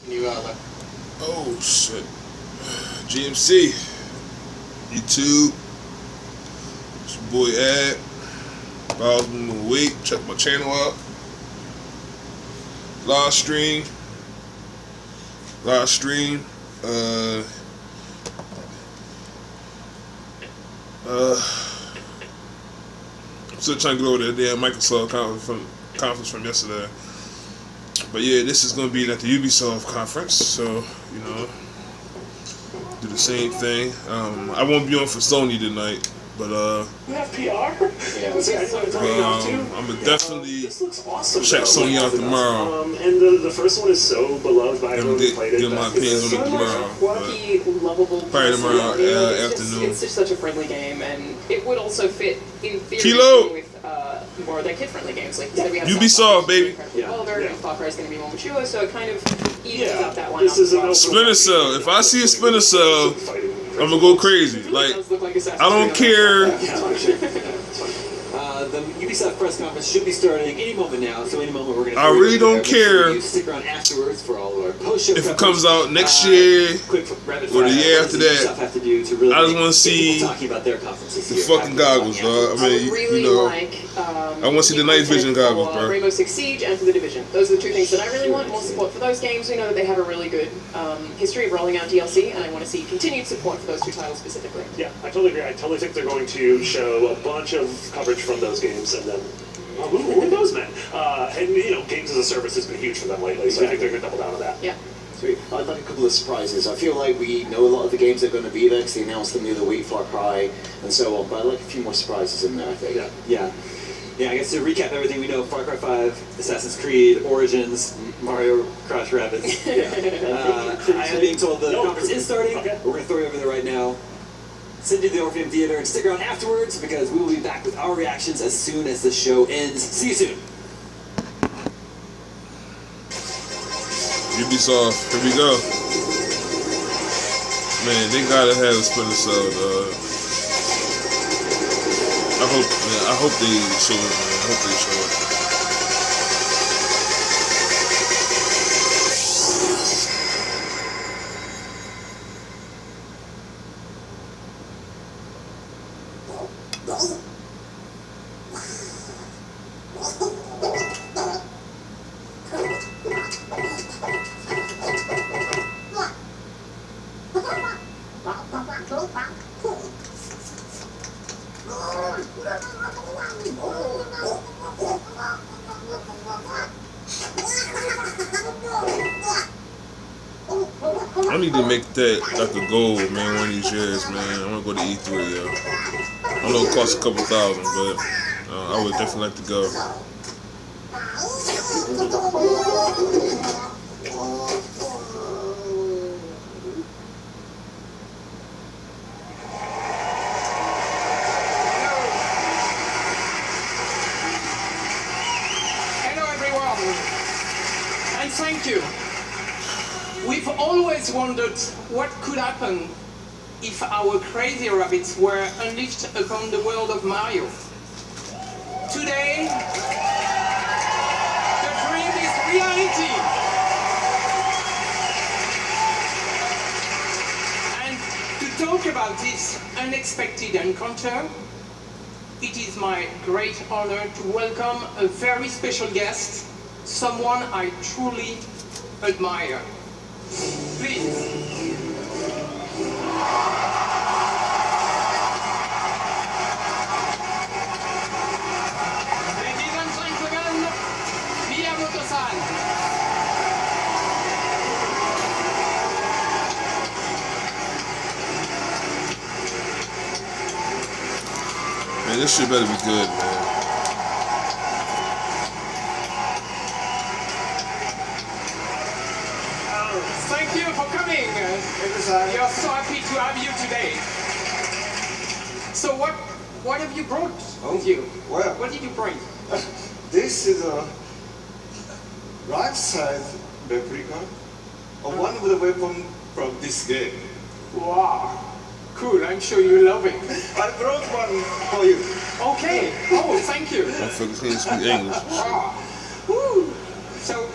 You like. Oh shit. GMC. YouTube. It's your boy Ad. Bow's been a week. Check my channel out. Live stream. I'm still trying to get over that damn Microsoft conference from yesterday. But yeah, this is going to be at the Ubisoft conference, so, you know, do the same thing. I won't be on for Sony tonight, but you have PR? Yeah, I'm gonna definitely this looks awesome, check Sony out tomorrow. And the first one is so beloved by everyone who played it. Get my opinions on it tomorrow. Quirky, lovable. Probably tomorrow afternoon. It's just such a friendly game, and it would also fit in theory Kilo. with more of their kid-friendly games. Like you said, we have Ubisoft, baby. Older, and Far Cry is going to be more mature, so it kind of evens out that one. This is Splinter Cell. If I see a Splinter Cell, I'm gonna go crazy. Like, I don't care. The Ubisoft press conference should be starting any moment now, so any moment we're going to... I really don't care stick around afterwards for all of our post-show if it comes out next year or the year after that. I just want to see the fucking goggles, dog. I mean, you know, I want to see the night vision goggles, bro. Rainbow Six Siege and for The Division. Those are the two things that I really want. More support for those games. We know that they have a really good history of rolling out DLC, and I want to see continued support for those two titles specifically. Yeah, I totally agree. I totally think they're going to show a bunch of coverage from those games, and then who knows, man? And you know, games as a service has been huge for them lately, so I think they're going to double down on that. Yeah. Sweet. I'd like a couple of surprises. I feel like we know a lot of the games that are going to be there because they announced them the other week, Far Cry and so on, but I'd like a few more surprises in there, I think. Yeah, I guess to recap everything we know, Far Cry 5, Assassin's Creed, Origins, Mario Crash Rabbids. I am being told the conference is starting. Okay. We're going to throw you over there right now. Send you to the Orpheum Theater and stick around afterwards because we will be back with our reactions as soon as the show ends. See you soon. Ubisoft, here we go. Man, they gotta have a Splinter Cell, dog. I hope they show it, man. I hope they show it. I need to make that like a goal, man, one of these years, man. I want to go to E3, yo. I know it costs a couple thousand, but I would definitely like to go. Hello everyone, and thank you. We've always wondered what could happen if our crazy rabbits were unleashed upon the world of Mario. Today, the dream is reality. And to talk about this unexpected encounter, it is my great honor to welcome a very special guest, someone I truly admire. Please. Ladies and gentlemen, Miyamoto-san. Man, this shit better be good, man. Thank you for coming. We are so happy to have you today. So what have you brought with you? Well, What did you bring? this is a life-size replica of one of the weapons from this game. Wow. Cool, I'm sure you love it. I brought one for you. Okay. Oh, thank you. Motherfuckers can't speak English. Woo. So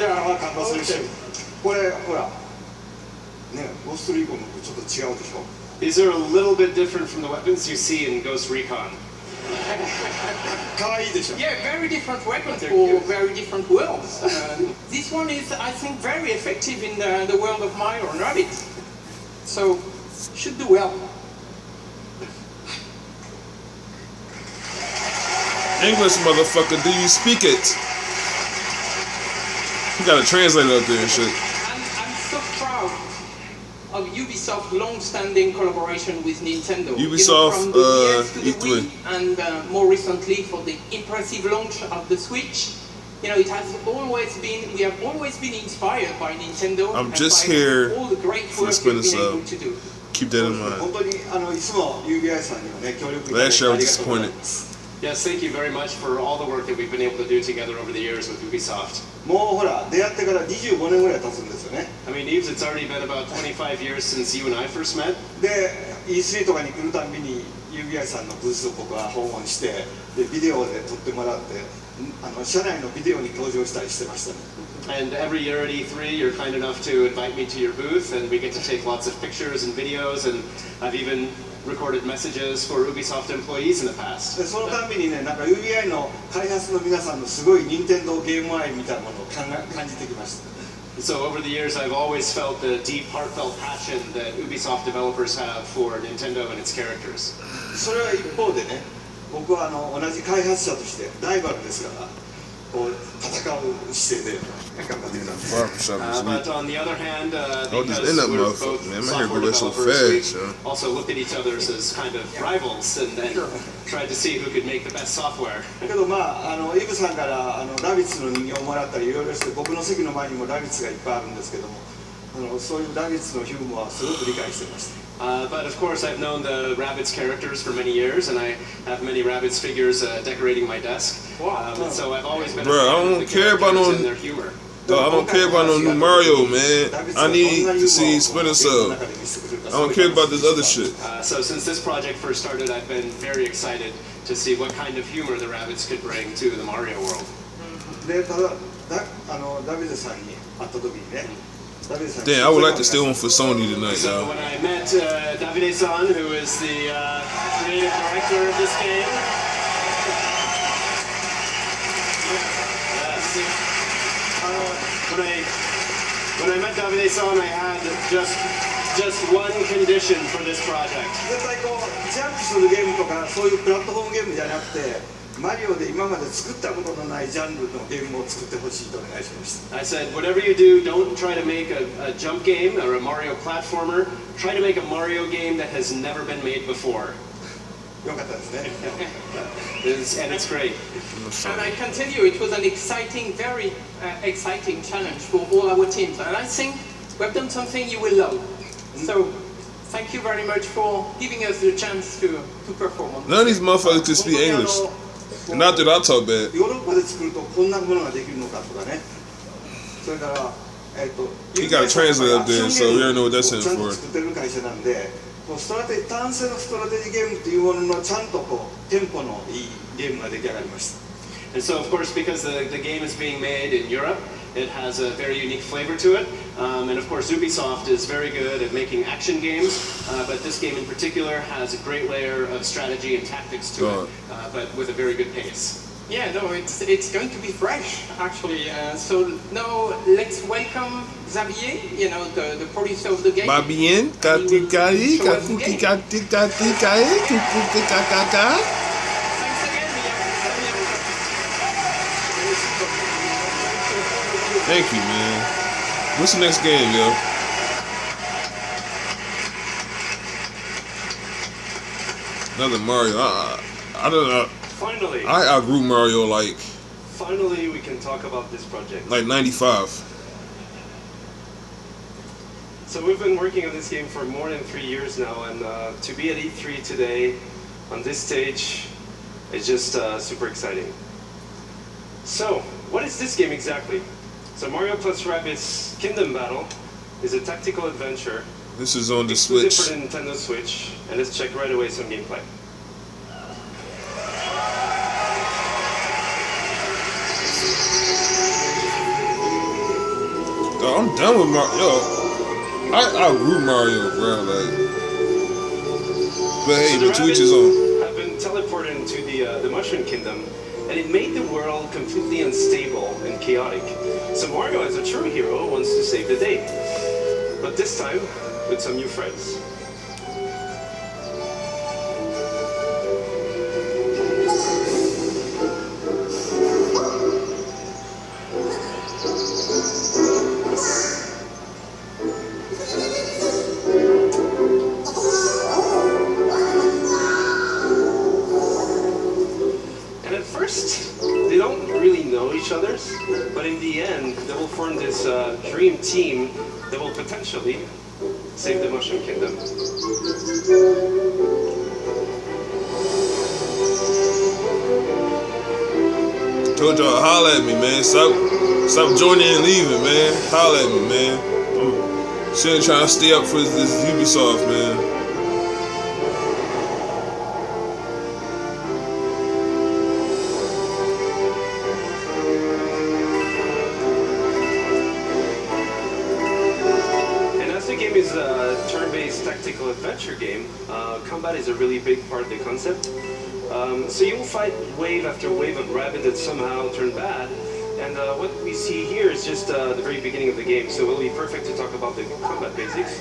じゃあ感動するし、これほらね、ゴーストリーコンのちょっと違うでしょ。 These are a little bit different from the weapons you see in Ghost Recon. 可愛いでしょ。 Yeah, very different weapons for very different worlds. This one is, I think, very effective in the world of Mario and Rabbit. So, should do well. English, motherfucker, do you speak it? You got a translator up there and shit. I'm so proud of Ubisoft's long-standing collaboration with Nintendo. Ubisoft, from the DS to the E3. Wii, and more recently for the impressive launch of the Switch. You know, it has always been, we have always been inspired by Nintendo. I'm and just by here all the great for the work Splinter they've been Cell. able to do. Keep that in mind. 本当にいつも UBI さんにもね協力いただい Last て year I あ was りがとうござい disappointed. ます。 Yes, thank you very much for all the work that we've been able to do together over the years with Ubisoft. もうほら出会ってから25年ぐらい経つんですよね。 I mean, Eves, it's already been about 25 years since you and I first met. で E3 とかに来るたんびに UBI さんのブースを僕は訪問してでビデオで撮ってもらって社内のビデオに登場したりしてましたね。 And every year at E3, you're kind enough to invite me to your booth, and we get to take lots of pictures and videos, and I've even recorded messages for Ubisoft employees in the past. でそのたんびにねなんか UBI の開発の皆さんのすごい任天堂ゲーム愛みたいなものを感じてきました。 So over the years, I've always felt the deep, heartfelt passion that Ubisoft developers have for Nintendo and its characters. それは一方でね僕は同じ開発者としてライバルですからこう戦う姿勢で頑張ってください。 Barbershop this But week. on the other hand, Oh, just because in that we're motherfucker, both man. My hair software grows so developers, fast, we yo. also looked at each other as kind of rivals and tried to see who could make the best software. だけどまあイブさんからラビッツの人形をもらったりいろいろして僕の席の前にもラビッツがいっぱいあるんですけどもそういうラビッツのヒューモアはすごく理解してました。 But of course, I've known the Rabbids characters for many years, and I have many Rabbids figures decorating my desk. And so I've always been a Bruh, I fan of don't the care about characters no- and their humor. I don't care about no new Mario, man. I need to see Splinter Cell. I don't care about this other shit. So since this project first started, I've been very excited to see what kind of humor the Rabbids could bring to the Mario world. でただダビデさんに会った時にねダビデさんに Damn, I would like to stay on for Sony tonight, So yo. when I met Davide-san, who is the creative director of this game, when I met Davide-san, I had just one condition for this project. 絶対こうジャンプするゲームとかそういうプラットフォームゲームじゃなくてマリオで今まで作ったことのないジャンルのゲームを作ってほしいとお願いしました。 I said, whatever you do, don't try to make a jump game or a Mario platformer. Try to make a Mario game that has never been made before. よかったですね。 And it's great. And I can tell you, it was an exciting, very exciting challenge for all our teams. And I think we've done something you will love. So, thank you very much for giving us the chance to perform on None of these motherfuckers can speak English. Not that I talk bad. ヨーロッパで作るとこんなものができるのかとかね。それからHe got a translator up there, so we already know what that's in ちゃんと for. 作ってる会社なんで、こう単性のストラテジーゲームっていうもののちゃんとこうテンポのいいゲームが出来上がりました。 And so, of course, because the game is being made in Europe, it has a very unique flavor to it. And of course, Ubisoft is very good at making action games, but this game in particular has a great layer of strategy and tactics to it, but with a very good pace. Yeah, no, it's going to be fresh, actually. So now let's welcome Xavier, you know, the producer of the game. Va bien, kati kati, kati kati kati kati, kati. Thanks again, Xavier. Thank you, man. What's the next game, yo? Another Mario. I don't know. Finally, I outgrew Mario like finally we can talk about this project. 95. So we've been working on this game for more than 3 years now, and to be at E3 today on this stage is just super exciting. So, what is this game exactly? So Mario plus Rabbids Kingdom Battle is a tactical adventure This is on the exclusive Switch. for the Nintendo Switch, and let's check right away some gameplay. Yo, I'm done with Mario. Yo, I root Mario, bro. Like, but hey, So but to each his own. have been teleported into the Mushroom Kingdom, and it made the world completely unstable and chaotic. So Mario, as a true hero, wants to save the day, but this time with some new friends. They don't really know each other, but in the end, they will form this dream team that will potentially save the Mushroom Kingdom. Told y'all, holla at me, man. Stop joining and leaving, man. Holla at me, man. Shouldn't trying to stay up for this Ubisoft, man. Is a turn-based tactical adventure game. Combat is a really big part of the concept. So you will fight wave after wave of rabbit that somehow turn bad. And what we see here is just the very beginning of the game, so it will be perfect to talk about the combat basics.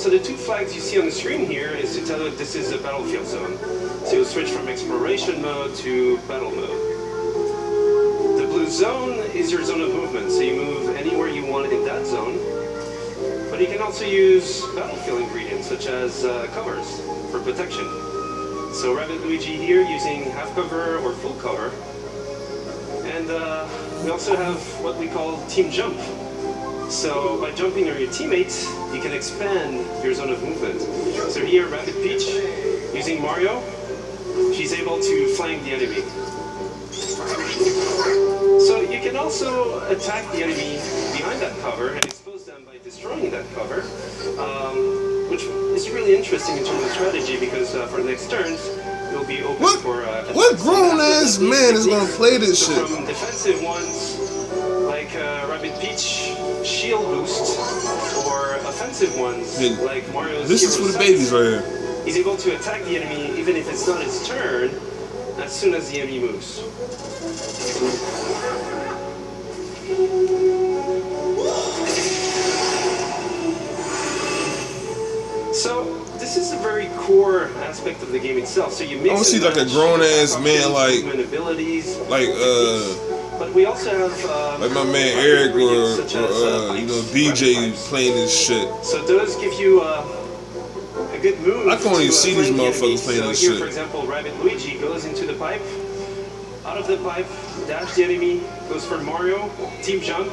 So the two flags you see on the screen here is to tell you this is a battlefield zone. So you'll switch from exploration mode to battle mode. The blue zone is your zone of movement, so you move anywhere you want in that zone. But you can also use battlefield ingredients such as covers for protection. So Rabbit Luigi here using half cover or full cover. And we also have what we call team jump. So by jumping near your teammates, you can expand your zone of movement. So here Rabbit Peach using Mario, she's able to flank the enemy. So you can also attack the enemy behind that cover and expose them by destroying that cover, which is really interesting in terms of strategy because for the next turns, you'll be open for... what grown-ass man is going to play this shit? From defensive ones, like Rabbit Peach shield boost, or offensive ones, like Mario's This is for the babies right here. He's able to attack the enemy even if it's not his turn, as soon as the enemy moves. So this is a very core aspect of the game itself. So you mix. I want to see like a grown ass man, but we also have like my man Eric or you know BJ playing this shit. So those give you a good move. I can only see these motherfuckers playing this shit. For example, Rabbit Luigi goes into the pipe, out of the pipe, dash the enemy, goes for Mario, team jump,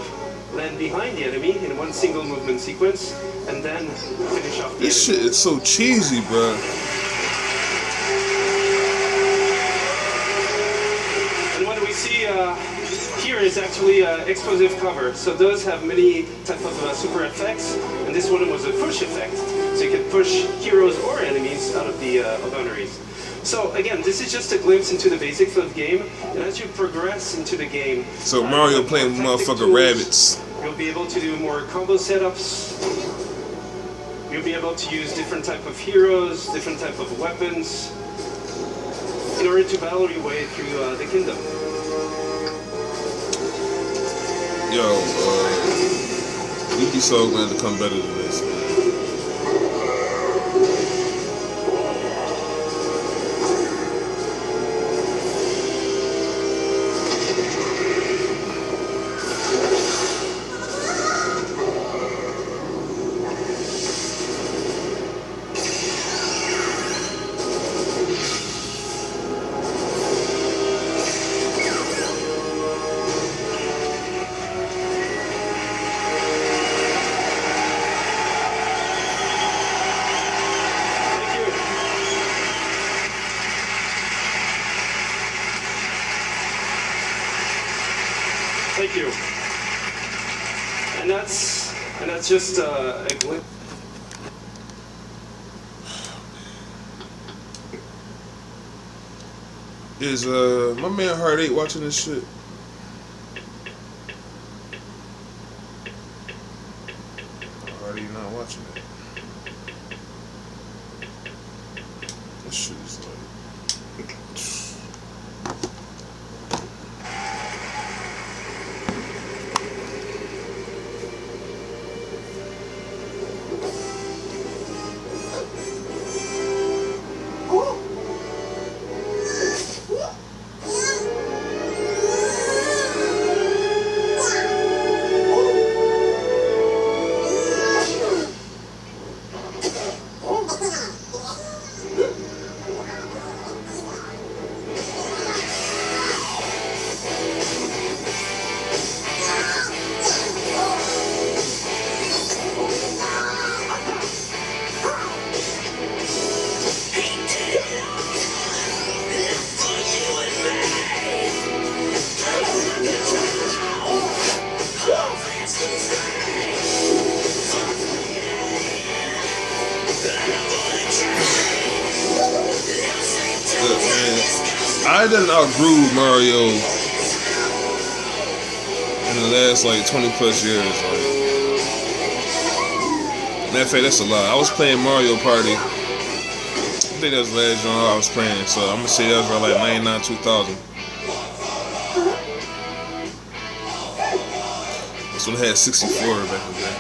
land behind the enemy in one single movement sequence, and then finish off the This shit is so cheesy, bro. And what we see here is actually explosive cover. So those have many type of super effects, and this one was a push effect. So you can push heroes or enemies out of the boundaries. So again, this is just a glimpse into the basics of the game, and as you progress into the game... So Mario playing with motherfucking rabbits. You'll be able to do more combo setups. You'll be able to use different type of heroes, different type of weapons, in order to battle your way through the kingdom. Yo, Ubisoft going to come better than this, man. Thank you. And that's just a glimpse. Is my man Heart 8 watching this shit? Why are you not watching it? This shit is like. I done outgrew Mario in the last like 20 plus years. Like, matter of fact, that's a lie. I was playing Mario Party. I think that was the last genre I was playing. So I'm gonna say that was around like 99, 2000. This one had 64 back in the day.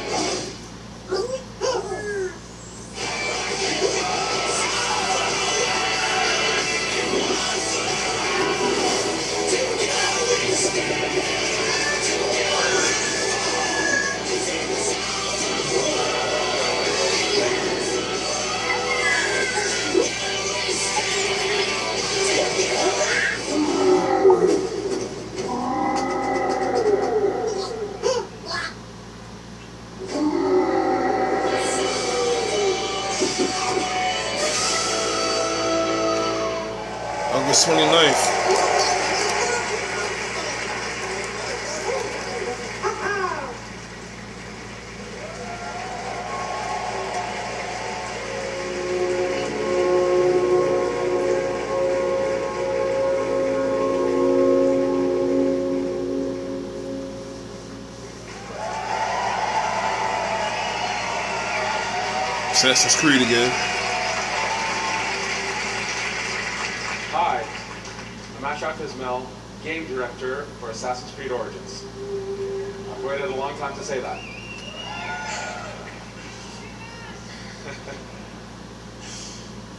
August 29th. Assassin's Creed again. Hi, I'm Ashok Ismail, Game Director for Assassin's Creed Origins. I've waited a long time to say that.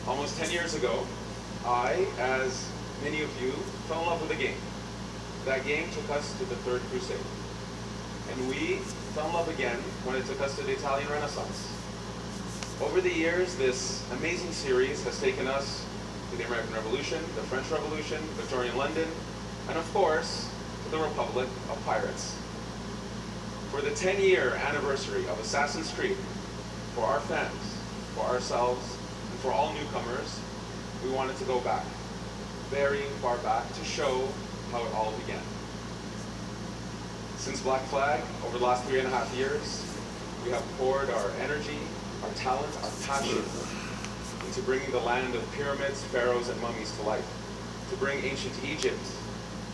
Almost 10 years ago, I, as many of you, fell in love with a game. That game took us to the Third Crusade. And we fell in love again when it took us to the Italian Renaissance. Over the years, this amazing series has taken us to the American Revolution, the French Revolution, Victorian London, and of course, to the Republic of Pirates. For the 10-year anniversary of Assassin's Creed, for our fans, for ourselves, and for all newcomers, we wanted to go back, very far back, to show how it all began. Since Black Flag, over the last 3.5 years, we have poured our energy, our talent, our passion into bringing the land of pyramids, pharaohs, and mummies to life, to bring ancient Egypt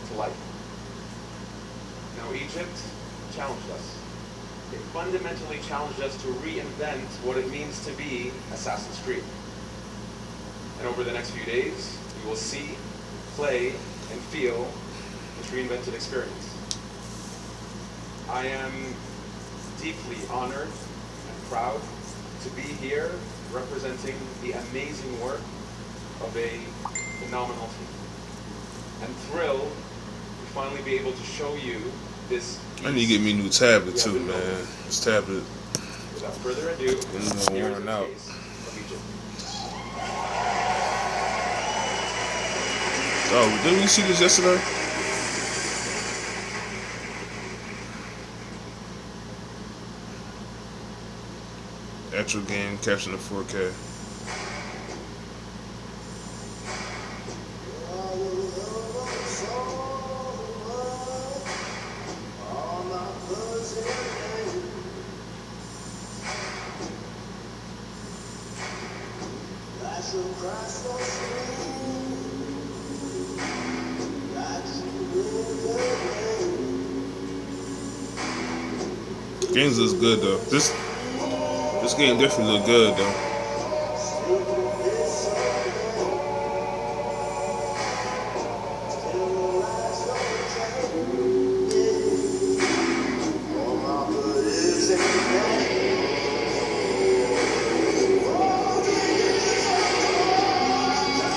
to life. Now, Egypt challenged us. It fundamentally challenged us to reinvent what it means to be Assassin's Creed. And over the next few days, you will see, play, and feel this reinvented experience. I am deeply honored and proud to be here representing the amazing work of a phenomenal team. And thrilled to finally be able to show you this. I need to get me a new tablet too, man. This tablet. Without further ado, it's worn out. Oh, didn't we see this yesterday? Actual game captured in 4K. Games is good though. This This game definitely look good though.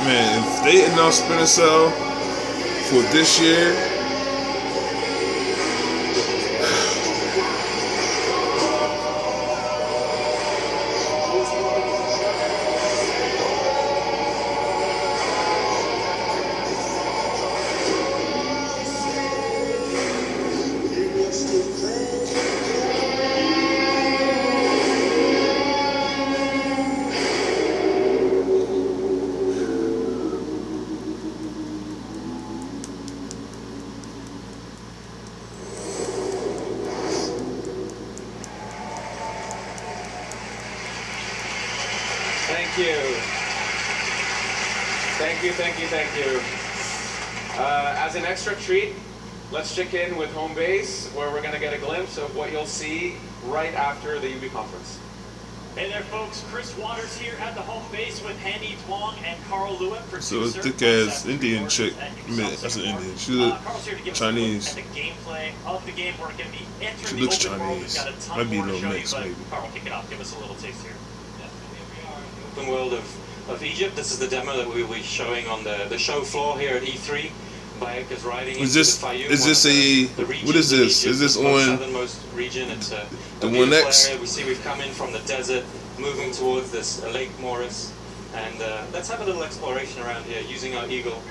Man, if they announce Splinter Cell for this year, Thank you. As an extra treat, let's check in with home base, where we're going to get a glimpse of what you'll see right after the UB conference. Hey there, folks. Chris Waters here at the home base with Handy Twong and Carl Lewin. so a thick ass Indian chick. I mean, that's an Indian. She looks Chinese. The gameplay of the game. We're going to be entering She looks the open world. We've Chinese. got a ton Might be a more to little show mixed, you, but maybe. Carl, kick it off. Give us a little taste here. Open world of Egypt. This is the demo that we will be showing on the show floor here at E3. Bikers riding Is this a what is this? Is this on southernmost region? It's a the One X? area. We see we've come in from the desert, moving towards this Lake Morris, and let's have a little exploration around here using our Eagle.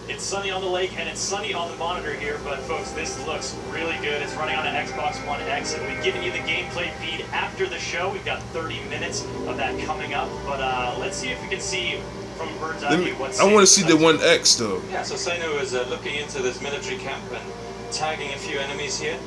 It's sunny on the lake and it's sunny on the monitor here, but folks, this looks really good. It's running on an Xbox One X, and we've given you the gameplay feed after the show. We've got 30 minutes of that coming up, but let's see if we can see from a bird's eye view what's. I want to see the One X though. Yeah, so Seinu is looking into this military camp and tagging a few enemies here.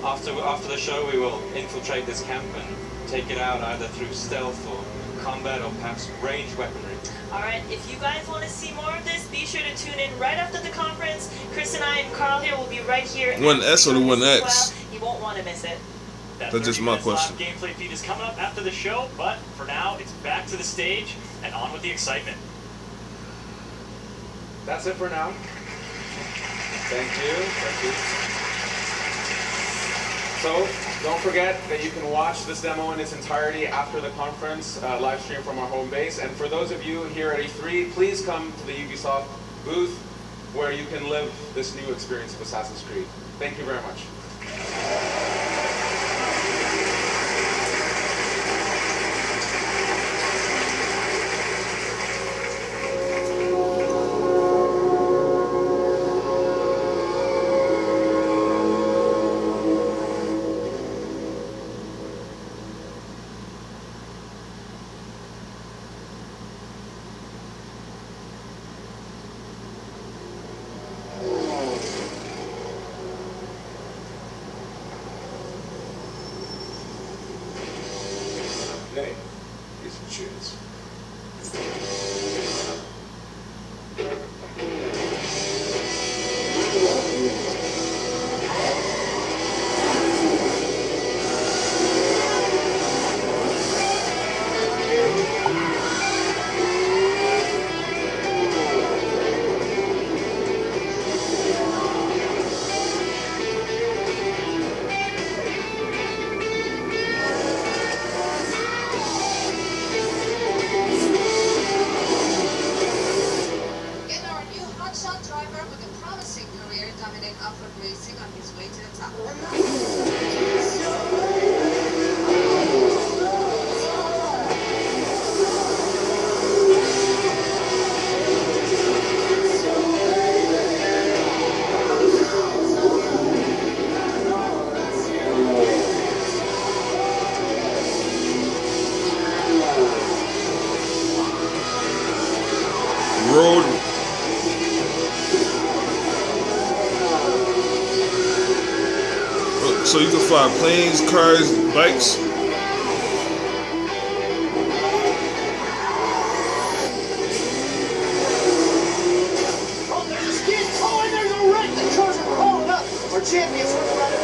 After the show, we will infiltrate this camp and take it out either through stealth or combat or perhaps ranged weaponry. Alright, if you guys want to see more of this, be sure to tune in right after the conference. Chris and I and Carl here will be right here. One S or the One X? Well, you won't want to miss it. That That's just my question. Gameplay feed is coming up after the show, but for now, it's back to the stage and on with the excitement. That's it for now. Thank you. So, don't forget that you can watch this demo in its entirety after the conference, live stream from our home base. And for those of you here at E3, please come to the Ubisoft booth where you can live this new experience of Assassin's Creed. Thank you very much. Hey, here's some cheers. So you can fly planes, cars, bikes. Oh, there's a skid. Oh, and there's a wreck. The cars are crawling up. Our champions work around it.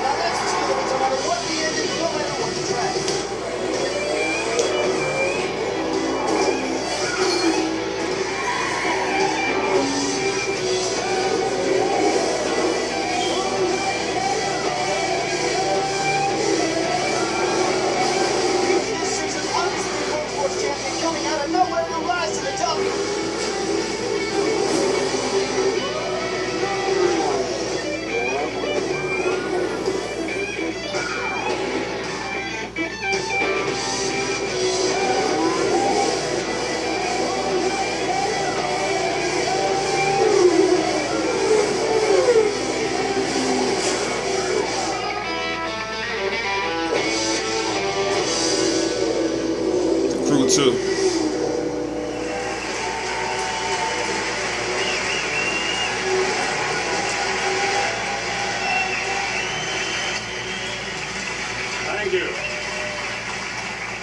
Now that's the skill. No matter what the ending, no matter what cool too. Thank you.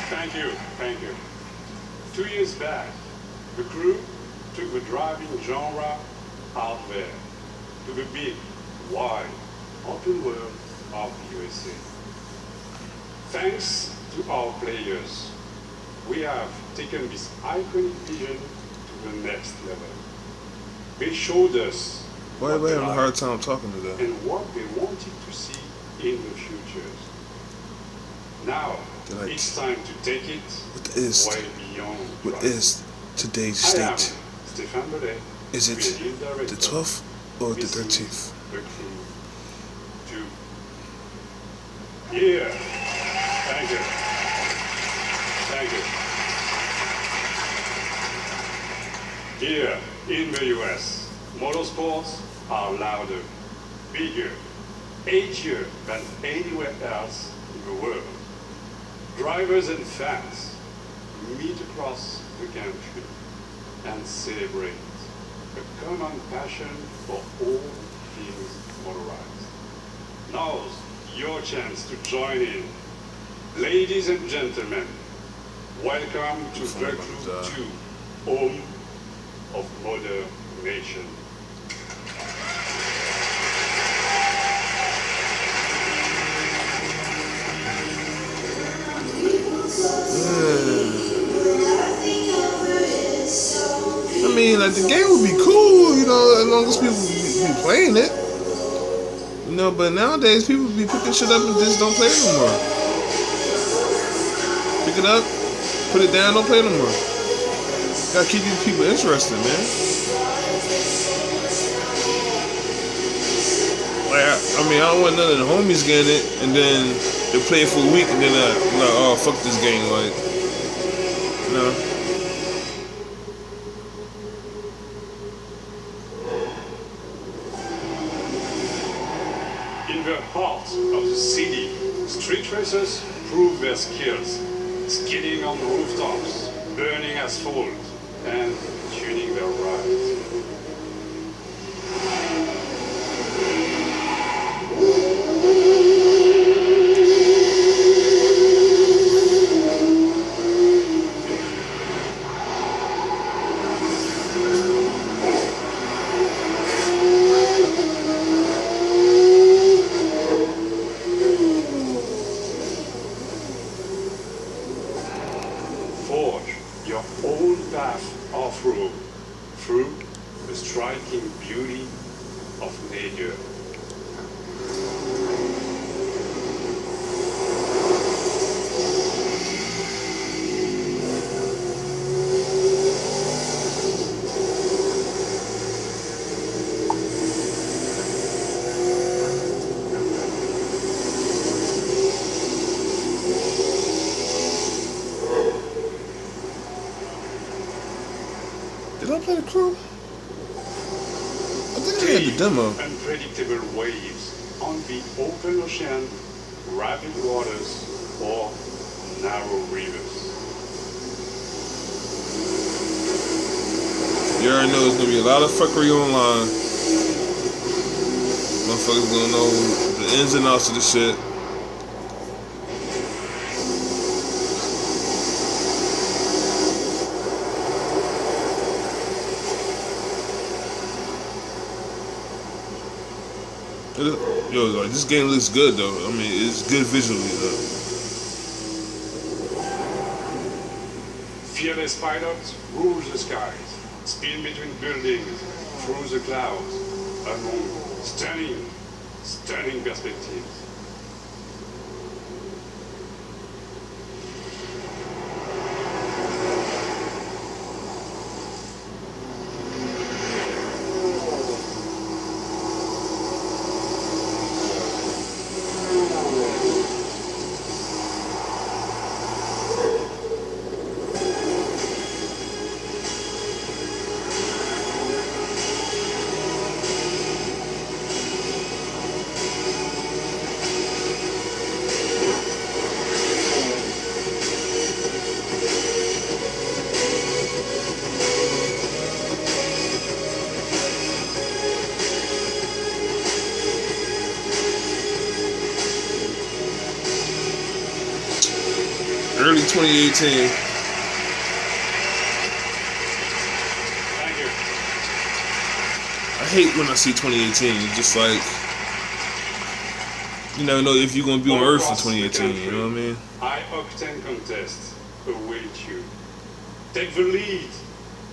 Thank you. Thank you. 2 years back, the crew took the driving genre out there to the big, wide, open world of the USA. Thanks to our players, we have taken this iconic vision to the next level. They showed us Why what we they having a like hard time talking to them? and what they wanted to see in the futures. Now, Like, it's time to take it what is way beyond what trust. is today's I am state? Stefan Bellet, Is it creative director. the 12th or the This is 13th? the crew 2. Yeah. Thank you. Thank you. Here in the US, motorsports are louder, bigger, edgier than anywhere else in the world. Drivers and fans meet across the country and celebrate a common passion for all things motorized. Now's your chance to join in. Ladies and gentlemen, welcome to the Crew 2, home of Motor Nation. I mean, like, the game would be cool, you know, as long as people be playing it. You know, but nowadays people be picking shit up and just don't play it no more. Pick it up, put it down, don't play it no more. Gotta keep these people interested, man. Like, I mean, I don't want none of the homies getting it, and then they play it for a week, and then I'm like, oh, fuck this game, like, you know. In the heart of the city, street racers prove their skills, skidding on rooftops, burning asphalt, and tuning their rides. Forge your own path off-road through the striking beauty of nature. Did I play the Crew? I think I had the demo. Unpredictable waves on the open ocean, rapid waters, or narrow rivers. You already know there's gonna be a lot of fuckery online. Motherfuckers gonna know the ins and outs of the shit. Yo, like, this game looks good though. I mean, it's good visually though. Fearless pilots rule the skies, spin between buildings, through the clouds, among stunning perspectives. Early 2018. Thank you. I hate when I see 2018. It's just like, you never know if you're gonna be on Earth in 2018. You know what I mean? High octane contests await you. Take the lead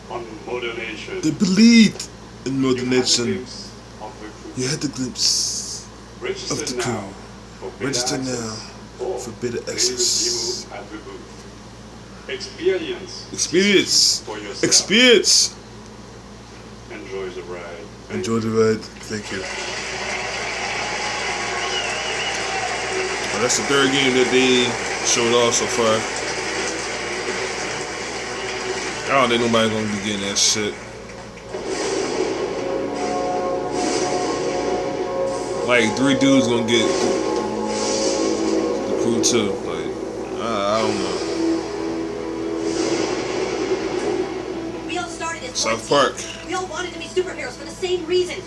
on Modern Nation. They believed in Modern You had a Nation. glimpse of the crew. You had the glimpse Register of the now crew. for beta Register access now or for beta play with access. Demo at the booth. Experience Experience. for yourself. Experience. Enjoy the ride. Enjoy the ride. Thank you. Oh, that's the third game that they showed off so far. I don't think nobody gonna be getting that shit. Like 3 dudes gonna get the crew too. Like I don't know. We all started as South one Park. team. We all wanted to be superheroes for the same reason.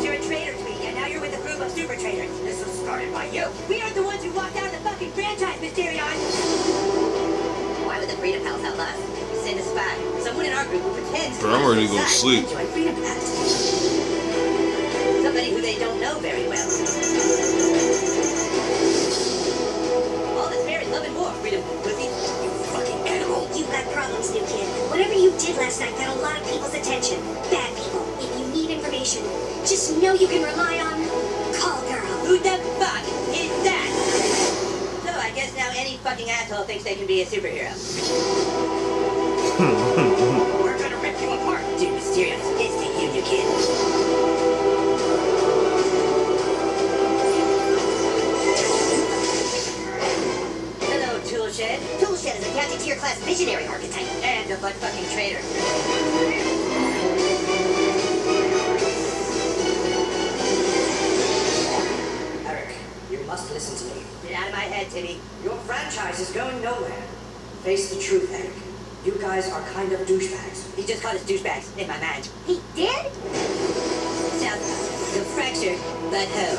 You're a traitor to me, and now you're with a group of super traitors. This was started by you. We aren't the ones who walked out of the fucking franchise, Mysterion. Why would the Freedom Pals help us? Send a spy. Someone in our group who pretends Bro, I'm ready to go to sleep. Enjoy Freedom Pals. Somebody who they don't know very well. All this married love and war, Freedom Pussy. You fucking animal. You got problems, new kid. Whatever you did last night got a lot of people's attention. Bad people. If you need information, just know you can rely on Call Girl. Who the fuck is that? So I guess now any fucking asshole thinks they can be a superhero. We're gonna rip you apart. Dude, Mysterion is pissed at you, kid. Hello, Toolshed. Toolshed is a gadgeteer class visionary archetype. And a butt-fucking traitor. Eric, you must listen to me. Get out of my head, Timmy. Your franchise is going nowhere. Face the truth, Eric. You guys are kind of douchebags. He just called us douchebags in my mind. He did? Sounds so fractured, but ho.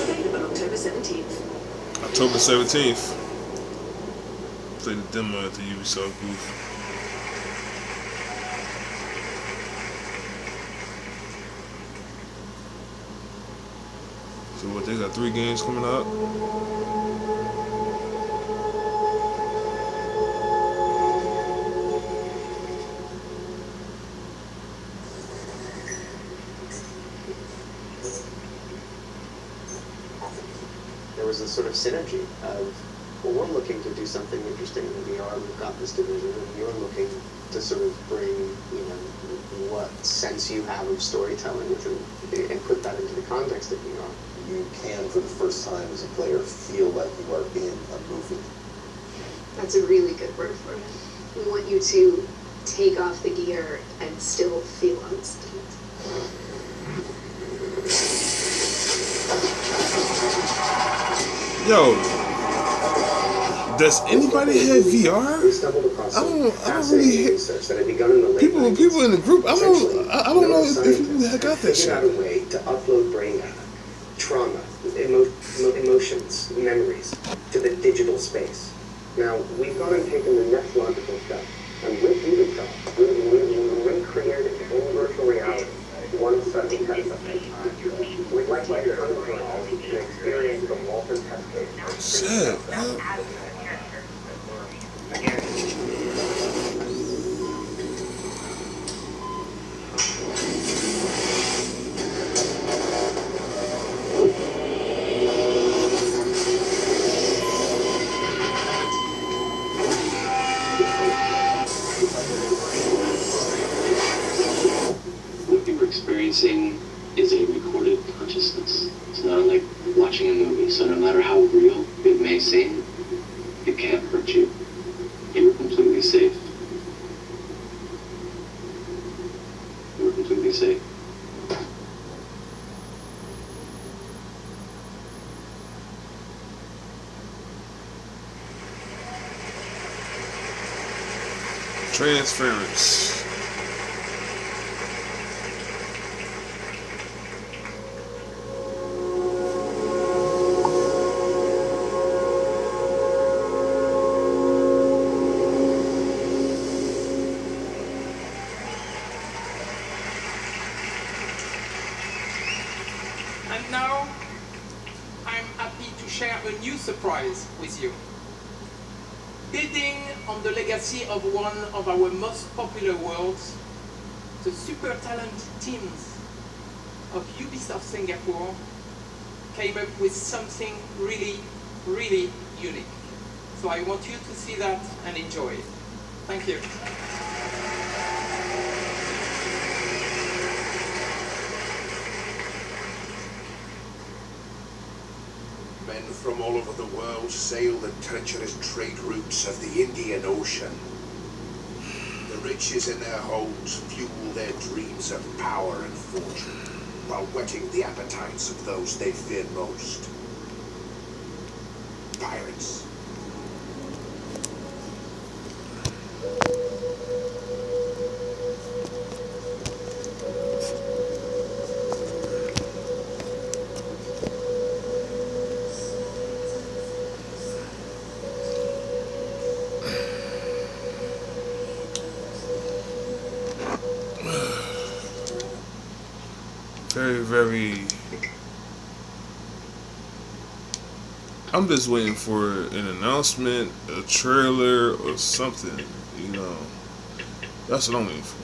Available October 17th. October 17th. Play the demo at the Ubisoft booth. So what, they got 3 games coming out? There was a sort of synergy of, well, we're looking to do something interesting in VR. We've got this division, and you're looking to sort of bring, you know, what sense you have of storytelling and put that into the context of VR. You can, for the first time as a player, feel like you are in a movie. That's a really good word for it. We want you to take off the gear and still feel on stage. Yo, does anybody have VR? We stumbled across I don't fascinating really research that had begun in the late people 90s. in the group. I don't know if people Neuroscientists have got that figured out shit. a way to upload brain data, trauma, emotions, memories to the digital space. Now, we've gone and taken the next logical step, and with Ubisoft, we've recreated in virtual reality one study test subject. We'd like you to come to and experience the Walton test case. Shit. What you were experiencing is a recorded consciousness. It's not like watching a movie, so no matter how real it may seem, it can't hurt you. You were completely safe. You were completely safe. Transference. now, I'm happy to share a new surprise with you. Building on the legacy of one of our most popular worlds, the super talented teams of Ubisoft Singapore came up with something really, really unique. So I want you to see that and enjoy it. Thank you. Men from all over the world sail the treacherous trade routes of the Indian Ocean. The riches in their holds fuel their dreams of power and fortune, while whetting the appetites of those they fear most. Pirates. Very. I'm just waiting for an announcement, a trailer, or something. You know, that's what I'm waiting for.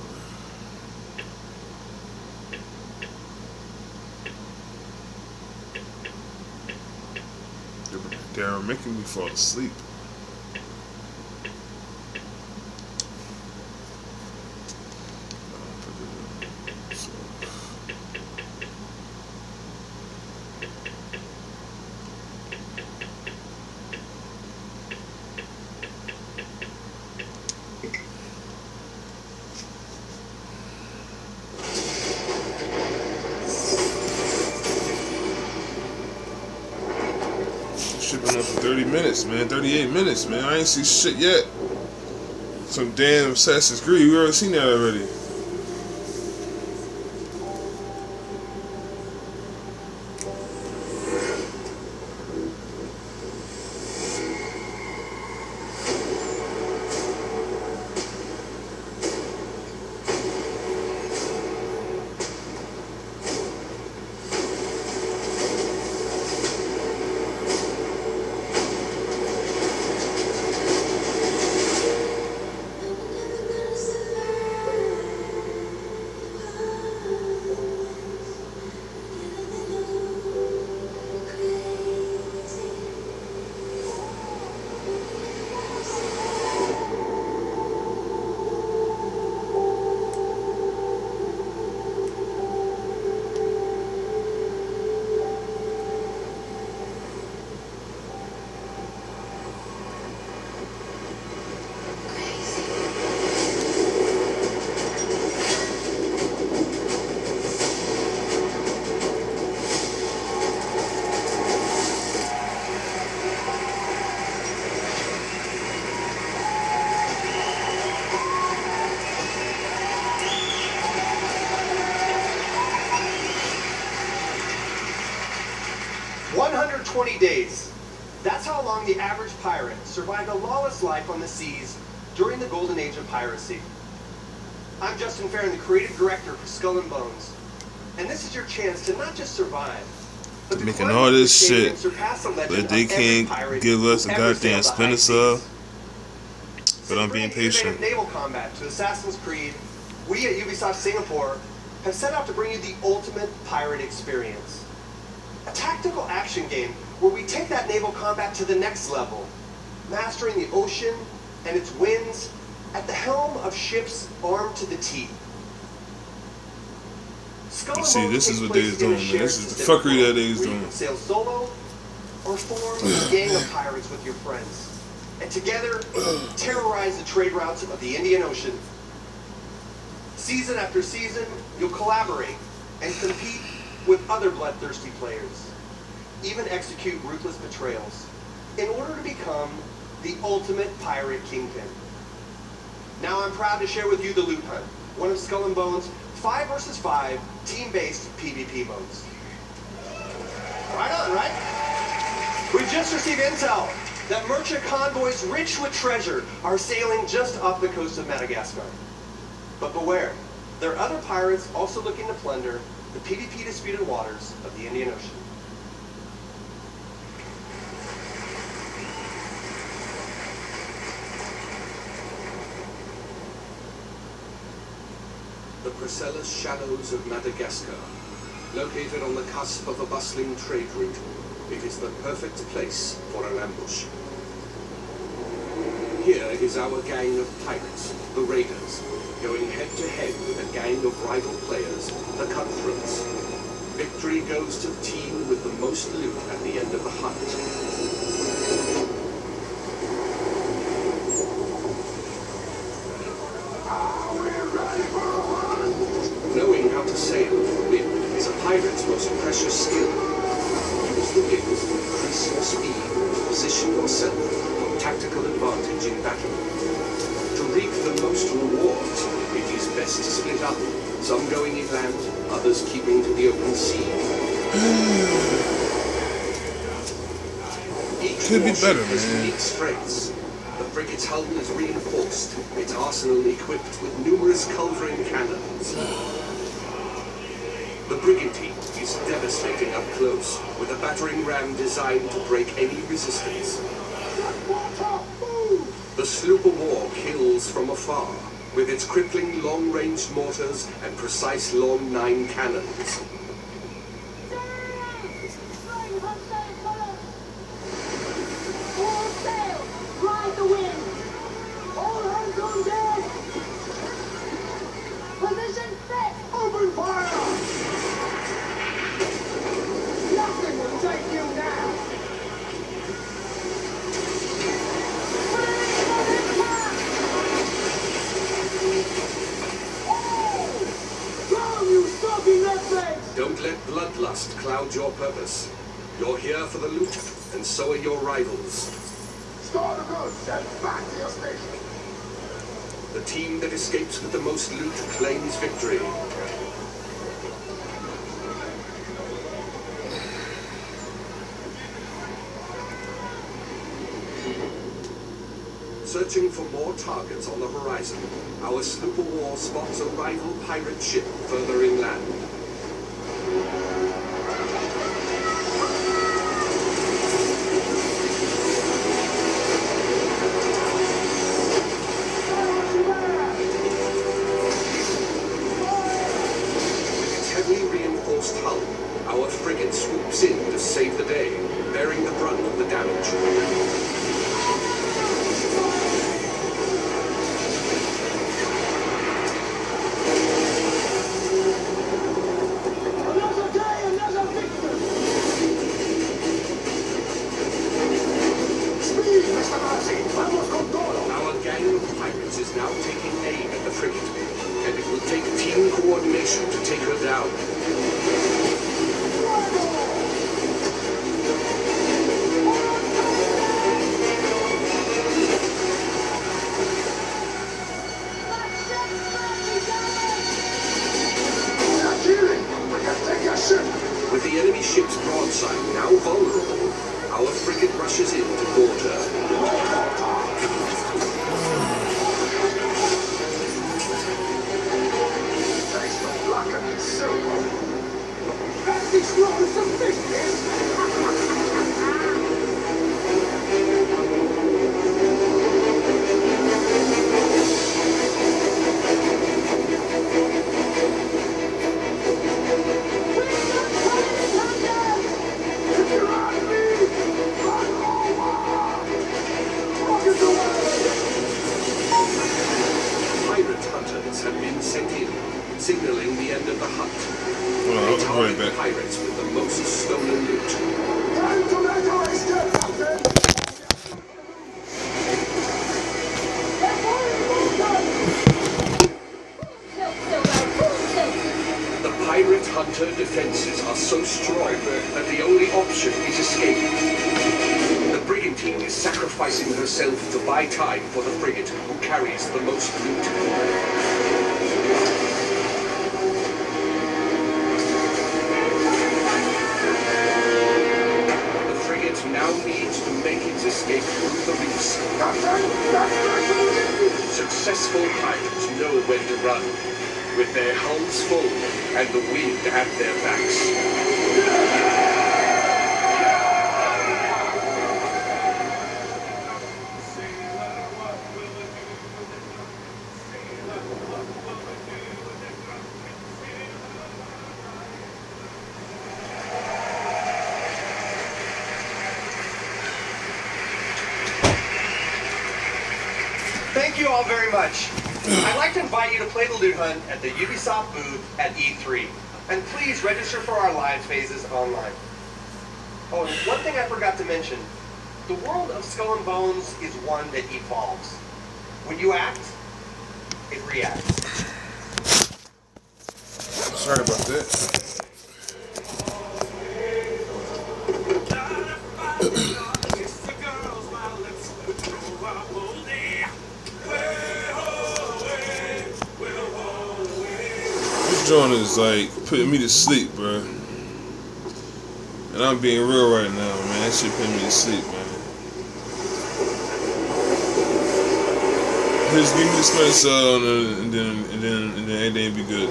They're making me fall asleep. Been up for 30 minutes, man. 38 minutes, man. I ain't see shit yet. Some damn Assassin's Creed. We already seen that already. Days. That's how long the average pirate survived a lawless life on the seas during the golden age of piracy. I'm Justin Farron, the creative director for Skull and Bones, and this is your chance to not just survive, but to making all this shit, surpass the legend but they of every can't pirate give us a who ever goddamn sailed the high Splinter Cell. seas. But I'm being patient. Naval combat to Assassin's Creed, we at Ubisoft Singapore have set out to bring you the ultimate pirate experience. A tactical action game where we take that naval combat to the next level, mastering the ocean and its winds at the helm of ships armed to the teeth. You see, this is what they was doing, man. This is the fuckery that they was doing. You can sail solo or form a gang of pirates with your friends, and together terrorize the trade routes of the Indian Ocean. Season after season, you'll collaborate and compete with other bloodthirsty players, even execute ruthless betrayals, in order to become the ultimate pirate kingpin. Now I'm proud to share with you the Loot Hunt, one of Skull and Bones' 5 versus 5 team-based PvP modes. Right on, right? We've just received intel that merchant convoys rich with treasure are sailing just off the coast of Madagascar. But beware, there are other pirates also looking to plunder the PvP disputed waters of the Indian Ocean. The Priscilla Shallows of Madagascar. Located on the cusp of a bustling trade route, it is the perfect place for an ambush. Here is our gang of pirates, the Raiders, going head-to-head with a gang of rival players, the Cutthroats. Victory goes to the team with the most loot at the end of the hunt. Knowing how to sail with the wind is a pirate's most precious skill. Use the wind to increase your speed, position yourself for tactical advantage in battle. To reap the most rewards, it is best to split up, some going inland, others keeping to the open sea. Each could be better, warship has man. unique strengths. The frigate's hull is reinforced, its arsenal equipped with numerous culverin cannons. The brigantine is devastating up close, with a battering ram designed to break any resistance. The sloop of war kills from afar, with its crippling long-range mortars and precise long 9 cannons. All sail! Ride the wind! All hands on deck! Position set! Open fire! Nothing will take you now! Drown, you stalking left-legs! Don't let bloodlust cloud your purpose. You're here for the loot, and so are your rivals. Start the goods and back to your station! The team that escapes with the most loot claims victory. Searching for more targets on the horizon, our sloop of war spots a rival pirate ship further inland. With its heavily reinforced hull, our frigate swoops in to save the day, bearing the brunt of the damage. Another day, another victory! Speed, Mr. Marcy! Vamos con todo! Our gang of pirates is now taking aim at the frigate, and it will take team coordination to take her down. They're cheering! We can take your ship! With the enemy ship's broadside now vulnerable, our frigate rushes in to board her. Taste the blackened silver! That's the strongest of fishes! Pirate hunters have been sent in, signaling the end of the hunt. Well, They I'll be right target the back. pirates with the most stolen loot. Time to make our escape, Captain! The pirate hunter defenses are so strong that the only option is escape. The brigantine is sacrificing herself to buy time for the frigate, who carries the most loot. The frigate now needs to make its escape through the reefs. Successful pirates know when to run. with their hulls full and the wind at their backs. Thank you all very much. I'd like to invite you to play the Loot Hunt at the Ubisoft booth at E3. And please register for our live phases online. Oh, and one thing I forgot to mention. The world of Skull and Bones is one that evolves. When you act, it reacts. Sorry about that. This joint is like putting me to sleep, bro. And I'm being real right now, man. That shit putting me to sleep, man. Just give me the Splinter Cell and then everything be good.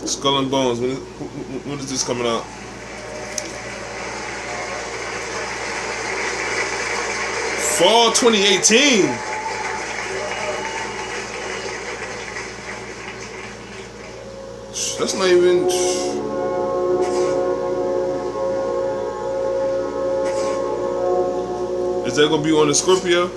Skull and Bones. When is this coming out? Fall 2018. That's not even. Is that gonna be on the Scorpio?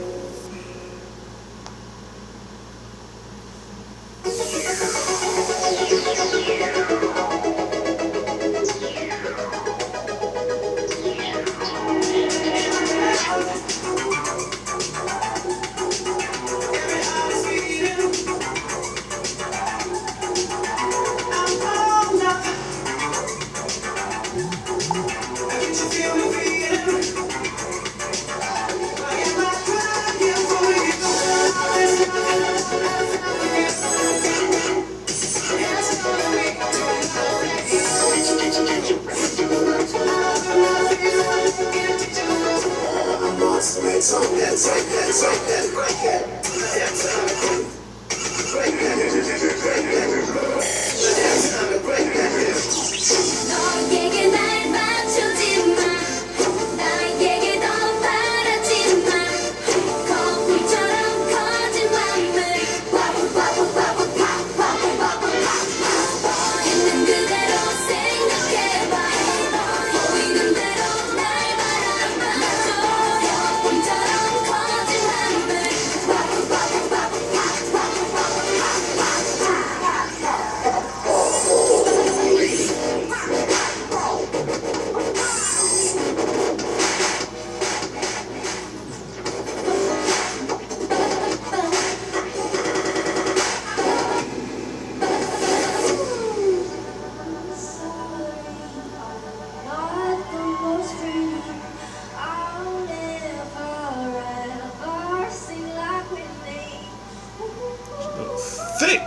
Thick.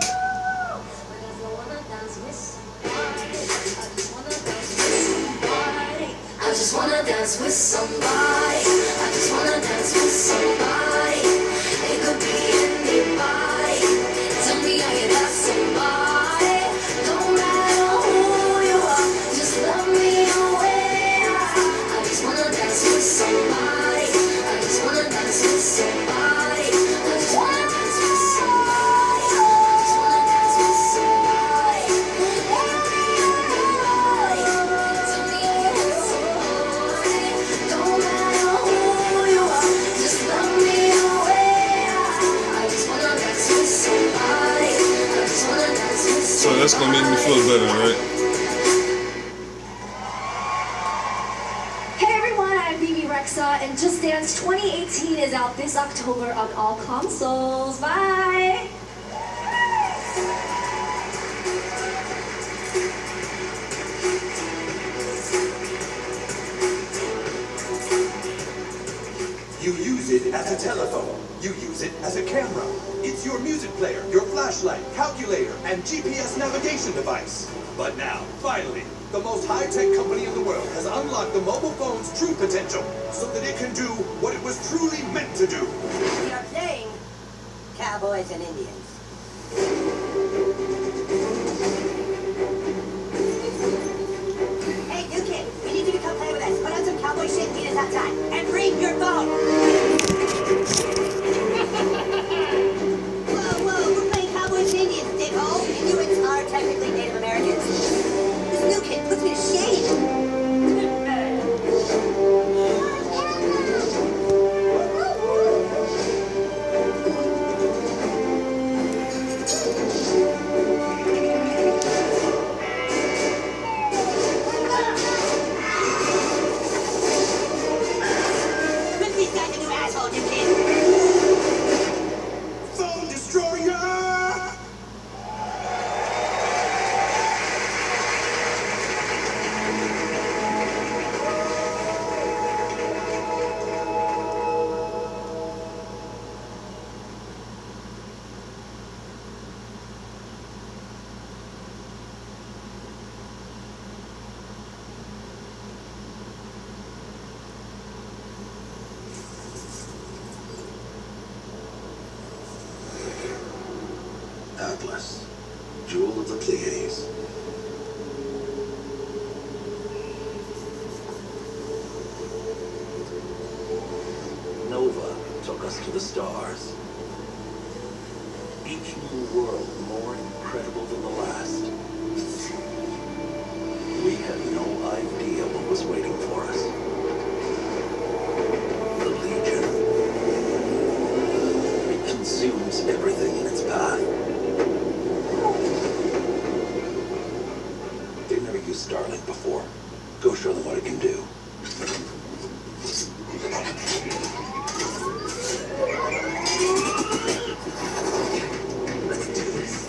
I just wanna dance with somebody. I just wanna dance with somebody. It could be anybody. Tell me how you got somebody. No matter who you are, just love me away. I just wanna dance with somebody. I just wanna dance with somebody. I just wanna dance with somebody. I just wanna dance with somebody. It could be anybody. Tell me how you got somebody. No matter who you are, just love me away. I just wanna dance with somebody. I just wanna dance with somebody. So that's gonna make me feel better, right? Hey everyone, I'm BB Rexa, and Just Dance 2018 is out this October on all consoles. Bye! You use it as a telephone. You use it as a camera. It's your music player, your flashlight, calculator, and GPS navigation device. But now, finally, the most high-tech company in the world has unlocked the mobile phone's true potential so that it can do what it was truly meant to do. We are playing Cal cowboys and Indians. Hey, new kid, we need you to come play with us. Put on some cowboy shit and meet us outside. And bring your phone! Whoa, we're playing cowboys and Indians, dickhole. Inuits are technically Native Americans. This new kid puts me to shame. Phone destroyer! Atlas, jewel of the Pleiades. Nova took us to the stars. Each new world more incredible than the last. We had no idea what was waiting for us. The Legion. It consumes everything in its path. They've never used Starlink before. Go show them what it can do. Let's do this.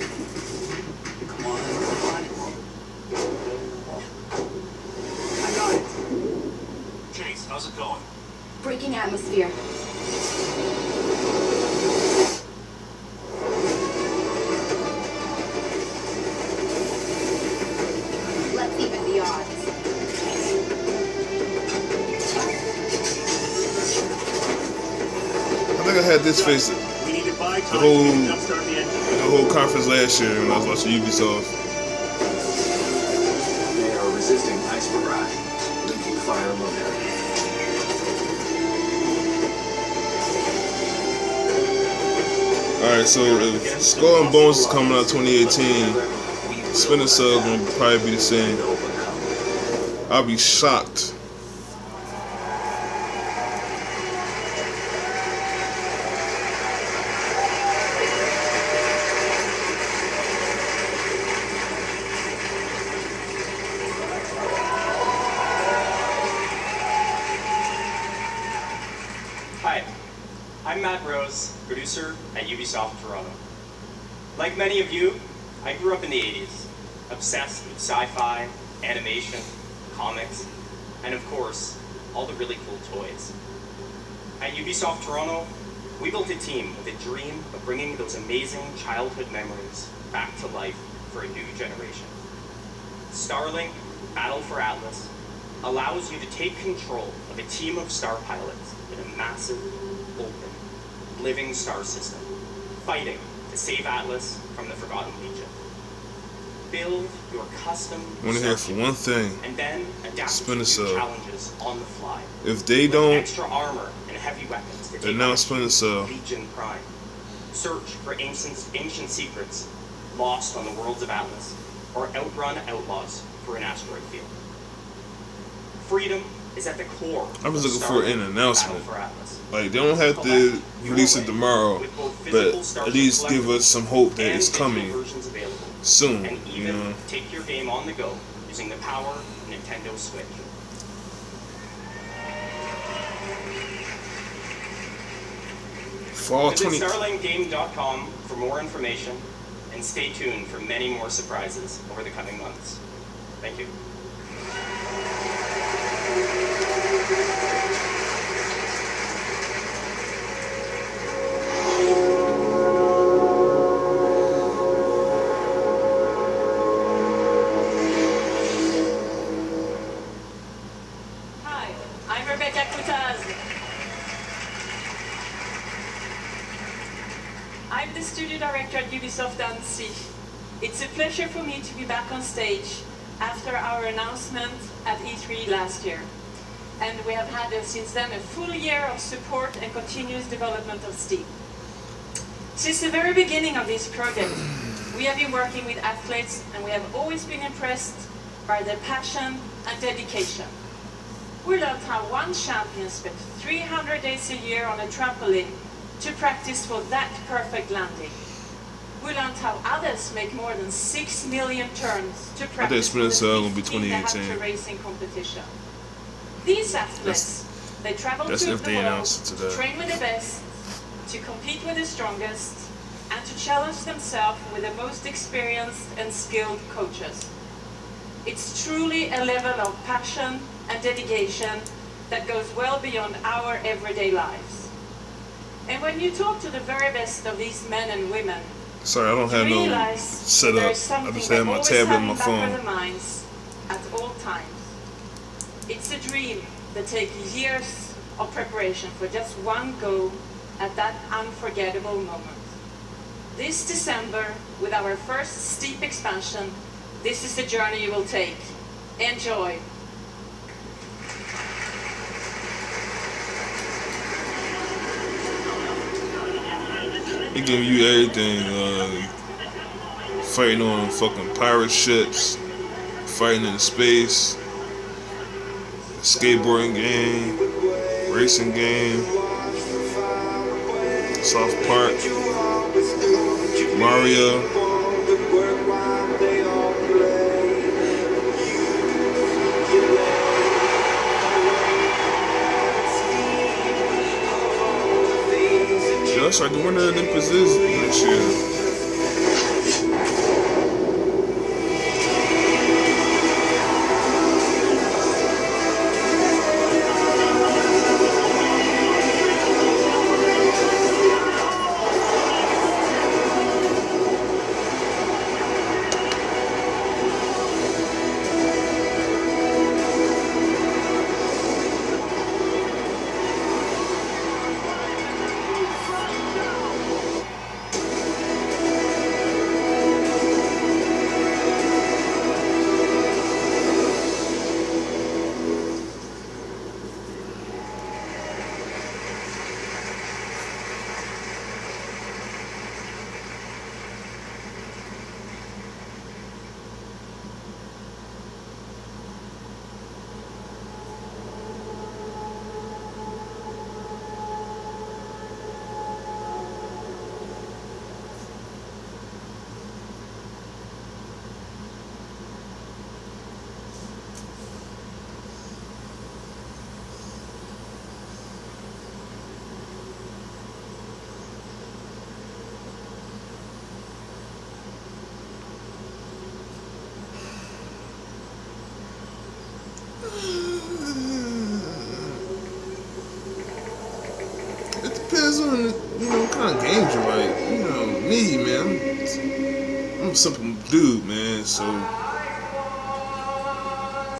Come on. I got it. Chase, how's it going? Breaking atmosphere. Let's even the odds. I think I had this face the whole conference last year when I was watching Ubisoft. They are resisting ice barrage. Linking fire loader. Alright, so if Skull and Bones is coming out 2018, Splinter Cell gonna probably be the same. I'll be shocked. Hi, I'm Matt Rose, producer at Ubisoft Toronto. Like many of you, I grew up in the 80s, obsessed with sci-fi, animation, comics, and of course, all the really cool toys. At Ubisoft Toronto, we built a team with a dream of bringing those amazing childhood memories back to life for a new generation. Starlink Battle for Atlas allows you to take control of a team of star pilots in a massive, open, living star system, fighting to save Atlas from the Forgotten Legion. Build your custom I want to hear for one thing. and then adapt Splinter to new Cell. challenges on the fly. If they With don't extra armor and heavy weapons to take announce on Splinter Cell, Legion Prime. Search for ancient secrets lost on the worlds of Atlas, or outrun outlaws for an asteroid field. Freedom is at the core. I was of looking for an Starlink announcement. Battle for Atlas. Like, they don't have to release it tomorrow, but at least give us some hope that it's coming soon, And you even know. take your game on the go using the power of Nintendo Switch. Fall Visit 20. StarlinkGame.com for more information, and stay tuned for many more surprises over the coming months. Thank you. Hi, I'm Rebecca Kutaz. I'm the studio director at Ubisoft, Annecy. It's a pleasure for me to be back on stage after our announcement at E3 last year. And we have had since then a full year of support and continuous development of Steam. Since the very beginning of this project, we have been working with athletes and we have always been impressed by their passion and dedication. We learned how one champion spent 300 days a year on a trampoline to practice for that perfect landing. We learned how others make more than 6 million turns to practice for the 15 racing competition. These athletes, they travel through the world to train with the best, to compete with the strongest, and to challenge themselves with the most experienced and skilled coaches. It's truly a level of passion and dedication that goes well beyond our everyday lives. And when you talk to the very best of these men and women, sorry, I don't have no setup. I just have my tablet on my phone. At all times. It's a dream that takes years of preparation for just one go at that unforgettable moment. This December, with our first steep expansion, this is the journey you will take. Enjoy! They give you everything, fighting on fucking pirate ships, fighting in space, skateboarding game, racing game, South Park, Mario. Just like the winner of the Olympics next year. Depends on what kind of games you like. Me, man, I'm a simple dude, man. So